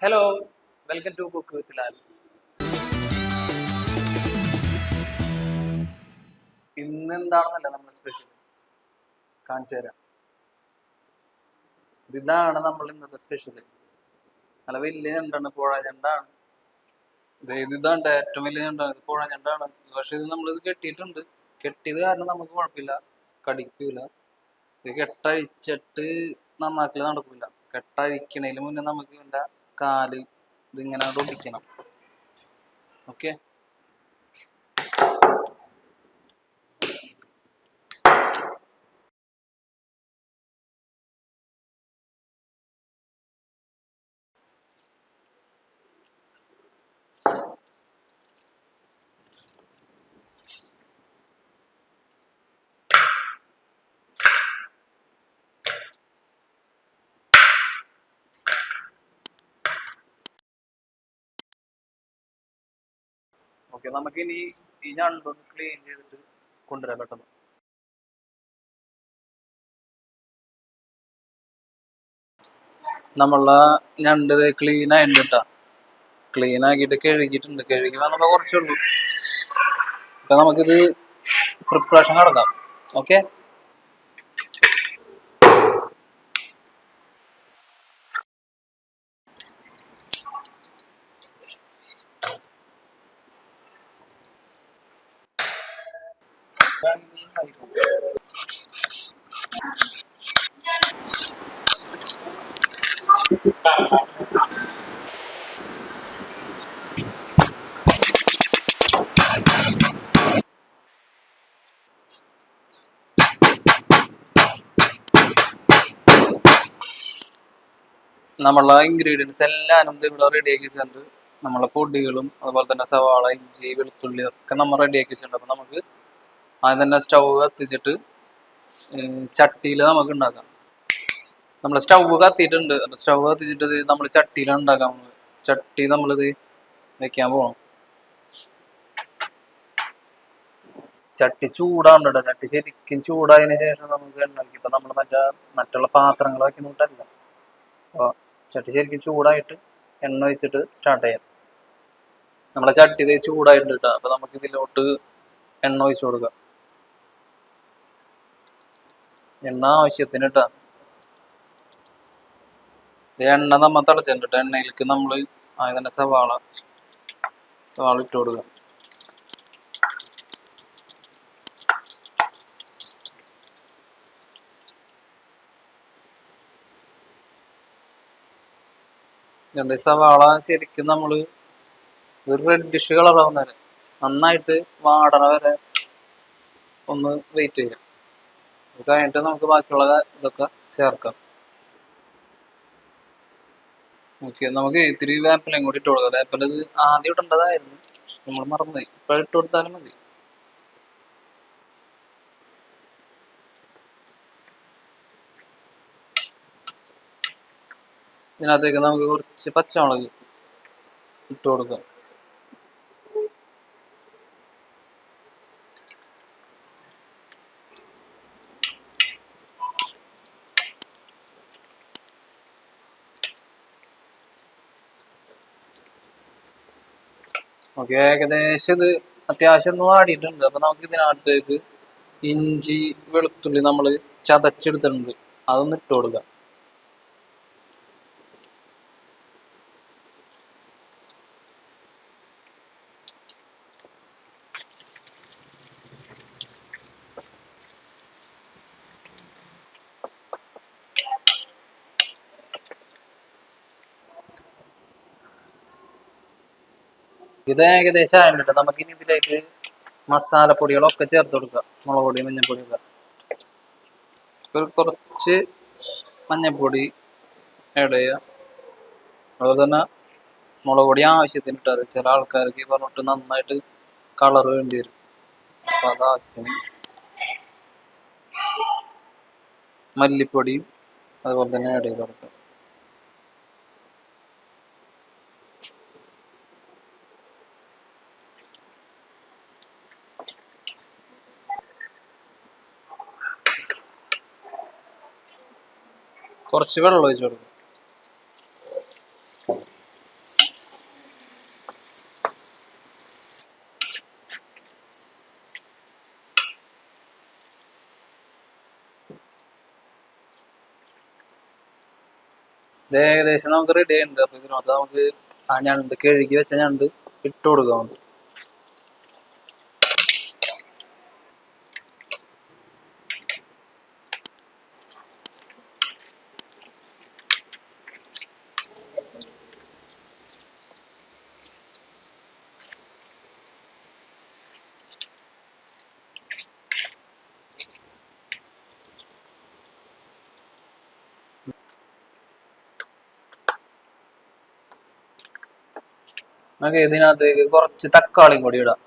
Hello, welcome to cook with Lal. ഇന്ന് എന്താണെന്നല്ല നമ്മൾ സ്പെഷ്യൽ കാണിച്ചു തരാം. ഇതാണ് നമ്മൾ ഇന്നത്തെ സ്പെഷ്യൽ. നല്ല വലിയ ഞണ്ടാണ്, പുഴ ഞണ്ടാണ്. ഇതാണ്ട് ഏറ്റവും വലിയ ഞണ്ടാണ്, ഇത് പുഴ ഞണ്ടാണ്. പക്ഷെ ഇത് നമ്മളിത് കെട്ടിയിട്ടുണ്ട്. കെട്ടിയത് കാരണം നമുക്ക് കുഴപ്പമില്ല, കടിക്കൂല. ഇത് കെട്ടഴിച്ചിട്ട് നന്നാക്കല് നടക്കൂല. കെട്ടഴിക്കണേന് മുന്നേ നമുക്ക് ഇതിൻ്റെ കാല് ഇതിങ്ങനെ ഒടിക്കണം. Okay, okay. നമുക്കിനി ഈ ഞണ്ടൊന്ന് ക്ലീൻ ചെയ്തിട്ട് കൊണ്ടുവരാൻ പെട്ടെന്ന്. നമ്മളെ ഞണ്ട് ക്ലീൻ ആയിട്ടുണ്ട് കേട്ടോ. ക്ലീൻ ആക്കിയിട്ട് കഴുകിയിട്ടുണ്ട്. കഴുകി വന്നപ്പോൾ കുറച്ചുള്ളൂ. അപ്പൊ നമുക്കിത് പ്രിപ്പറേഷൻ നടക്കാം. ഓക്കെ, നമ്മളെ ഇൻഗ്രീഡിയൻസ് എല്ലാം ഇവിടെ റെഡിയാക്കി വെച്ചിട്ടുണ്ട്. നമ്മളെ പൊടികളും അതുപോലെ തന്നെ സവാള, ഇഞ്ചി, വെളുത്തുള്ളി ഒക്കെ നമ്മൾ റെഡിയാക്കി വെച്ചിട്ടുണ്ട്. അപ്പൊ നമുക്ക് ആദ്യം തന്നെ സ്റ്റൗ കത്തിച്ചിട്ട് ചട്ടിയിൽ നമുക്ക് ഉണ്ടാക്കാം. നമ്മൾ സ്റ്റൗ കത്തിയിട്ടുണ്ട്. അപ്പൊ സ്റ്റൗ കത്തിച്ചിട്ട് നമ്മൾ ചട്ടിയിലാണ് ഉണ്ടാക്കാം. ചട്ടി നമ്മളിത് വെക്കാൻ പോകണം. ചട്ടി ചൂടാവണ്ട. ചട്ടി ശരിക്കും ചൂടായതിനു ശേഷം നമുക്ക് എണ്ണാക്കി. ഇപ്പൊ നമ്മൾ മറ്റുള്ള പാത്രങ്ങൾ വയ്ക്കുന്നിട്ടല്ല. അപ്പൊ ചട്ടി ശരിക്കും ചൂടായിട്ട് എണ്ണ ഒഴിച്ചിട്ട് സ്റ്റാർട്ട് ചെയ്യാം. നമ്മളെ ചട്ടി ഇത് ചൂടായിട്ട് കിട്ടാം. അപ്പൊ നമുക്ക് ഇതിലോട്ട് എണ്ണ ഒഴിച്ചു കൊടുക്കാം. എണ്ണ ആവശ്യത്തിന് ഇട്ടാ. എണ്ണ നമ്മൾ തിളച്ചിട്ട് എണ്ണയിലേക്ക് നമ്മൾ ആദ്യം തന്നെ സവാള ഇട്ട് കൊടുക്കുക. സവാള ശരിക്കും നമ്മള് ഒരു റെഡിഷ് കളറാവുന്ന വരെ, നന്നായിട്ട് വാടണ വരെ ഒന്ന് വെയിറ്റ് ചെയ്യാം. അത് കഴിഞ്ഞിട്ട് നമുക്ക് ബാക്കിയുള്ള ഇതൊക്കെ ചേർക്കാം. ഓക്കെ, നമുക്ക് ഇത്തിരി വേപ്പിലയും കൂടി ഇട്ട് കൊടുക്കാം. വേപ്പില ഇത് ആദ്യം ഇടേണ്ടതായിരുന്നു, നമ്മൾ മറന്നുപോയി. ഇപ്പൊ ഇട്ട് കൊടുത്താലും മതി. ഇതിനകത്തേക്ക് നമുക്ക് കുറച്ച് പച്ചമുളക് ഇട്ട് കൊടുക്കാം. ഓക്കെ, ഏകദേശം ഇത് അത്യാവശ്യം ഒന്ന് വാടിയിട്ടുണ്ട്. അപ്പൊ നമുക്ക് ഇതിനകത്തേക്ക് ഇഞ്ചി, വെളുത്തുള്ളി നമ്മൾ ചതച്ചെടുത്തിട്ടുണ്ട്, അതൊന്ന് ഇട്ട് കൊടുക്കാം. ഇത് ഏകദേശം ആയിട്ടുണ്ട്. നമുക്കിനി ഇതിലേക്ക് മസാലപ്പൊടികളൊക്കെ ചേർത്ത് കൊടുക്കുക. മുളക് പൊടി, മഞ്ഞൾപ്പൊടിയൊക്കെ. കുറച്ച് മഞ്ഞൾപ്പൊടി ആഡ് ചെയ്യുക. അതുപോലെ തന്നെ മുളക് പൊടി ആവശ്യത്തിന് ഇട്ടാൽ. ചില ആൾക്കാർക്ക് പറഞ്ഞിട്ട് നന്നായിട്ട് കളർ വേണ്ടി വരും. അപ്പൊ അത് ആവശ്യത്തിന്. മല്ലിപ്പൊടിയും അതുപോലെ തന്നെ ആഡ് ചെയ്ത് കൊടുക്കുക. കുറച്ച് വെള്ളം ഒഴിച്ചു കൊടുക്കുക. ഇത് ഏകദേശം നമുക്ക് റെഡി ആയിട്ടുണ്ട്. അപ്പൊ ഇതിനകത്ത് നമുക്ക് ആ ഞണ്ട് കഴുകി വെച്ച ഞണ്ട് ഇട്ട് കൊടുക്കാം. നമുക്ക് ഇതിനകത്തേക്ക് കുറച്ച് തക്കാളിയും കൂടി ഇടാം.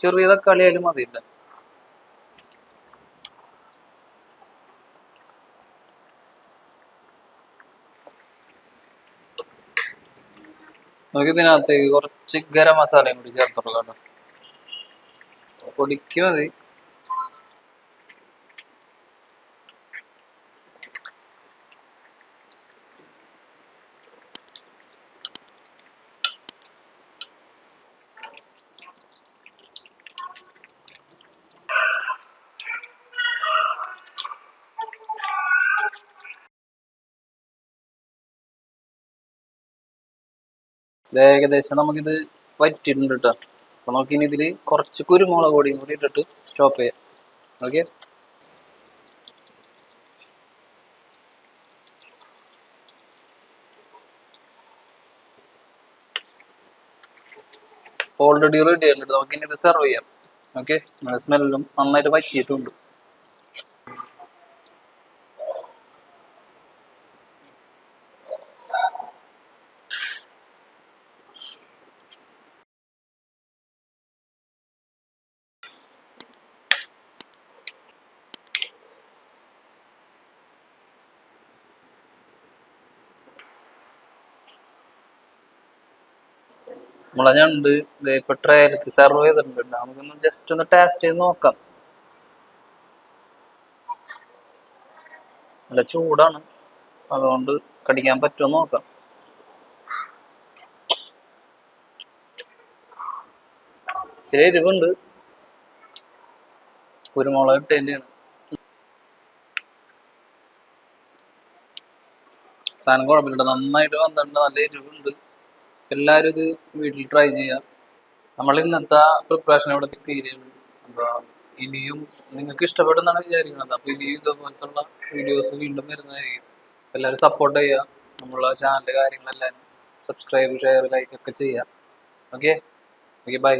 ചെറിയ തക്കാളി ആയാലും മതിയില്ല. നമുക്ക് ഇതിനകത്തേക്ക് കുറച്ച് ഗരം മസാലയും കൂടി ചേർത്തോളാം കേട്ടോ. പൊടിക്ക് മതി. ഏകദേശം നമുക്കിത് വറ്റിയിട്ടുണ്ട് കേട്ടോ. അപ്പൊ നമുക്കിനി ഇതിൽ കുറച്ച് കുരുമുളക് പൊടിയും കൂടി ഇട്ടിട്ട് സ്റ്റോപ്പ് ചെയ്യാം. ഓക്കെ. ഓൾറെഡി റെഡി ആയിട്ടുണ്ട്. നമുക്കിനി ഇത് സെർവ് ചെയ്യാം. ഓക്കെ. സ്മെല്ലും നന്നായിട്ട് വറ്റിയിട്ടുണ്ട്. നമ്മളെ ഞണ്ട് ഇപ്പൊ ട്രയലിക്ക് സെർവ് ചെയ്തിട്ടുണ്ട്. നമുക്കൊന്ന് ജസ്റ്റ് ഒന്ന് ടേസ്റ്റ് ചെയ്ത് നോക്കാം. നല്ല ചൂടാണ്, അതുകൊണ്ട് കടിക്കാൻ പറ്റുമോ നോക്കാം. ഇച്ചിരി എരിവുണ്ട്, കുരുമുളക് ഇട്ടതിൻ്റെയാണ്. സാധനം കുഴപ്പമില്ല, നന്നായിട്ട് വന്നിട്ടുണ്ട്, നല്ല എരിവുണ്ട്. എല്ലാവരും ഇത് വീട്ടിൽ ട്രൈ ചെയ്യാം. നമ്മൾ ഇന്നത്തെ പ്രിപ്പറേഷൻ ഇവിടെ തീരുകയാണ്. അപ്പൊ ഇനിയും നിങ്ങൾക്ക് ഇഷ്ടപ്പെടുന്നാണ് വിചാരിക്കുന്നത്. അപ്പൊ ഇനിയും ഇതുപോലത്തുള്ള വീഡിയോസ് വീണ്ടും വരുന്നതായിരിക്കും. എല്ലാവരും സപ്പോർട്ട് ചെയ്യുക. നമ്മളെ ചാനലിലെ കാര്യങ്ങളെല്ലാം സബ്സ്ക്രൈബ്, ഷെയർ, ലൈക്ക് ഒക്കെ ചെയ്യുക. ഓക്കെ. Okay, by.